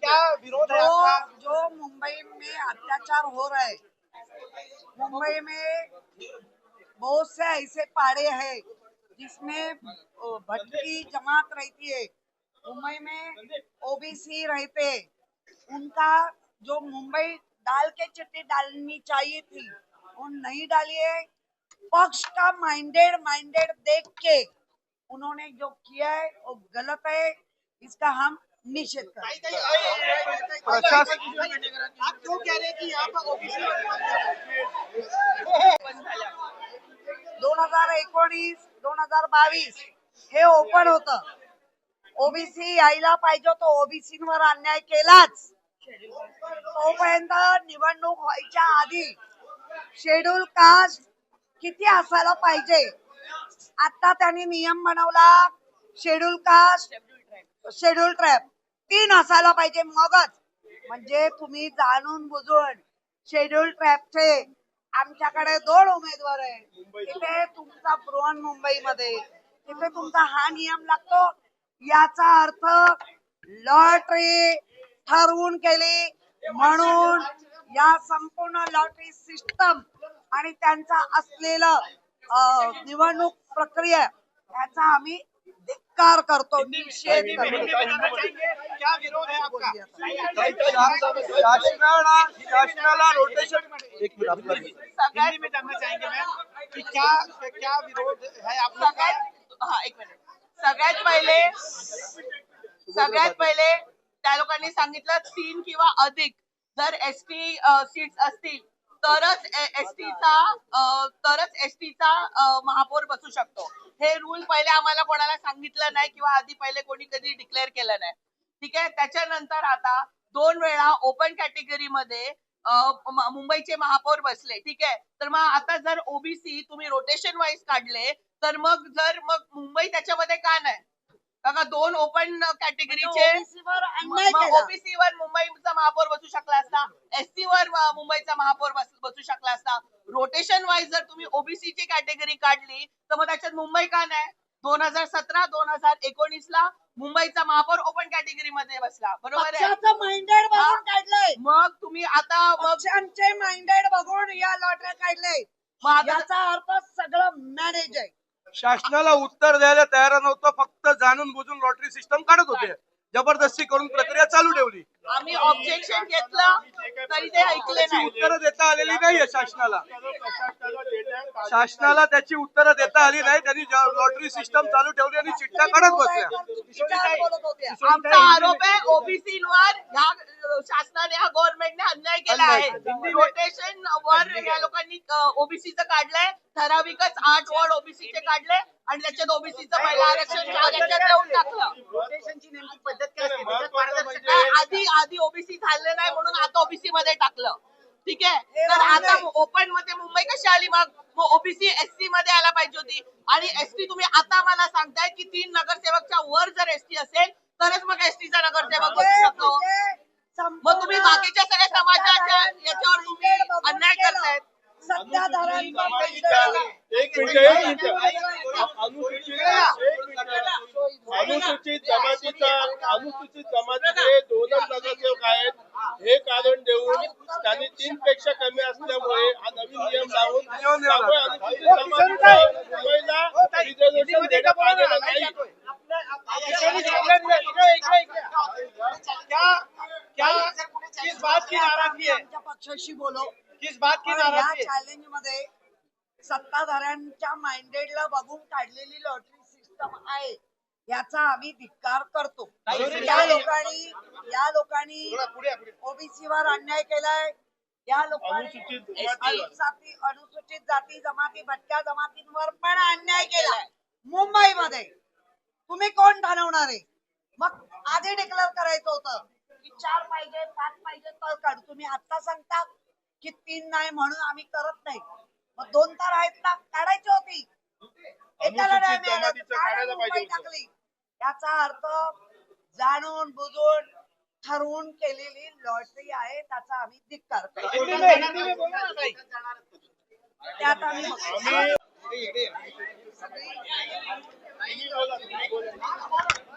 क्या विरोध है आपका? जो मुंबई में अत्याचार हो रहा है, मुंबई में बहुत से ऐसे पाड़े हैं जिसमें भटकी जमात रहती है। मुंबई में ओबीसी रहते, उनका जो मुंबई डाल के चिट्ठी डालनी चाहिए थी वो नहीं डाली है। पक्ष का माइंडेड देख के उन्होंने जो किया है वो गलत है, इसका हम निषेध करते हैं। आप क्यों कह रहे हैं कि यहाँ पर ओबीसी 2019 2022 हे ओपन होतं. ओबीसी यायला पाहिजे तो ओबीसीवर अन्याय केलाच. तोपर्यंत निवडणूक व्हायच्या आधी शेड्यूल कास्ट किती असायला पाहिजे, आता त्यांनी नियम बनवला. शेड्यूल कास्ट शेड्यूल ट्राईब 3 असायला पाहिजे, मगच म्हणजे तुम्ही जाणून बुजून शेड्यूल ट्राईबचे आमच्याकडे 2 उमेदवार आहे. तिथे तुमचा बृहन्मुंबईमध्ये तिथे तुमचा हा नियम लागतो. याचा अर्थ लॉटरी ठरवून केली म्हणून या संपूर्ण लॉटरी सिस्टम आणि त्यांचा असलेलं निवडणूक प्रक्रिया याचा आम्ही धिक्कार करतो, निषेध करतो. क्या विरोध है आपका? शासनाला रोटेशन हिंदी में जानना चाहेंगे मैम कि क्या क्या विरोध है आपका? एक मिनिट. सगळ्यात पहिले त्या लोकांनी सांगितलं 3 किंवा अधिक जर एसटी सीट्स असतील तरच एसटीचा महापौर बसू शकतो. हे रूल पहिले आम्हाला कोणाला सांगितलं नाही किंवा आधी पहिले कोणी कधी डिक्लेअर केलं नाही. ठीक आहे. त्याच्यानंतर आता 2 वेळा ओपन कॅटेगरी मध्ये मुंबईचे महापौर बसले. ठीक आहे. तर मग आता जर ओबीसी तुम्ही रोटेशन वाईज काढले तर मग मुंबई त्याच्यामध्ये का नाही? बघा 2 ओपन कॅटेगरीचे ओबीसी वर मुंबईचा महापौर बसू शकला असता, एसटी वर मुंबईचा महापौर बसू शकला असता. रोटेशन वाईज जर तुम्ही ओबीसी ची कॅटेगरी काढली तर मग त्याच्यात मुंबई का नाही? 2017 2019 ला मुंबईचा महापौर ओपन कॅटेगरी मध्ये बसला, बरोबर आहे. माइंडेड बघून काढलंय, मग तुम्ही आता पक्षांचे माइंडेड बघून या लॉटऱ्या काढले. याचा अर्थ सगळं मॅनेज आहे. शासनाला उत्तर द्यायला तयार नव्हतं, फक्त जाणून बुजून लॉटरी सिस्टम काढत होते. जबरदस्ती करून प्रक्रिया चालू ठेवली. आम्ही ऑब्जेक्शन घेतलं तरी ते ऐकले नाही. उत्तरं देता आलेली नाहीये शासनाला त्याची उत्तरं देता आली नाही. त्यांनी लॉटरी सिस्टम चालू ठेवली आणि चिठ्ठ्या काढत बसल्या. आमचा आरोप आहे ओबीसीवर ह्या शासनाने ह्या गव्हर्नमेंटने अन्याय केला आहे. रोटेशन वर या लोकांनी ओबीसीचं काढलंय, ठराविकच 8 वॉर्ड ओबीसीचे काढले आणि त्याच्यात ओबीसीचं पहिलं आरक्षण त्याच्यात देऊन टाकलं. रोटेशनची नेमकी पद्धत काय असते? त्याच्यात पारदर्शकता आहे. आधी ओबीसी झालं नाही म्हणून आता ओबीसी मध्ये टाकलं. ठीक आहे. तर आता ओपन मध्ये मुंबई कशी आली? मग ओबीसी एसटी मध्ये यायला पाहिजे होती. आणि एसटी तुम्ही आता मला सांगताय की 3 नगरसेवकच्या वर जर एसटी असेल तरच मग एसटीचा नगरसेवक बसू शकतो. मग तुम्ही बाकीच्या सगळ्या समाजाच्या याच्यावर तुम्ही अन्याय करतायत. अनुसूचित जमातीचे 2च नगरसेवक आहेत हे कारण देऊन त्यांनी 3 पेक्षा कमी असल्यामुळे हा नवीन नियम लावून अनुसूचित जमातीला रिझर्वेशन देण्यात आलेलं नाही. क्या किस बात की नाराजगी है? पक्षाशी बोलो. किस बात की नाराजगी है? चॅलेंज मध्ये सत्ताधाऱ्यांच्या माइंडेडला बघून काढलेली लॉटरी सिस्टम आहे, याचा आम्ही धिक्कार करतो. या लोकांनी ओबीसी वर अन्याय केलाय. या लोकांनी अनुसूचित जाती जमाती भटक्या जमातींवर पण अन्याय केलाय. मुंबईमध्ये तुम्ही कोण ठरवणार आहे? मग आधी डिक्लेअर करायचं होतं की 4 पाहिजे 5 पाहिजे तर काढू. तुम्ही आता सांगता की 3 नाही म्हणून आम्ही करत नाही. मग 2 तर आहेत ना, काढायची होती. एकाला नाही मिळालं मुंबई टाकली. याचा अर्थ जाणून बुजून ठरवून केलेली लॉटरी आहे, त्याचा आम्ही धिक्कार करतो. त्यात आम्ही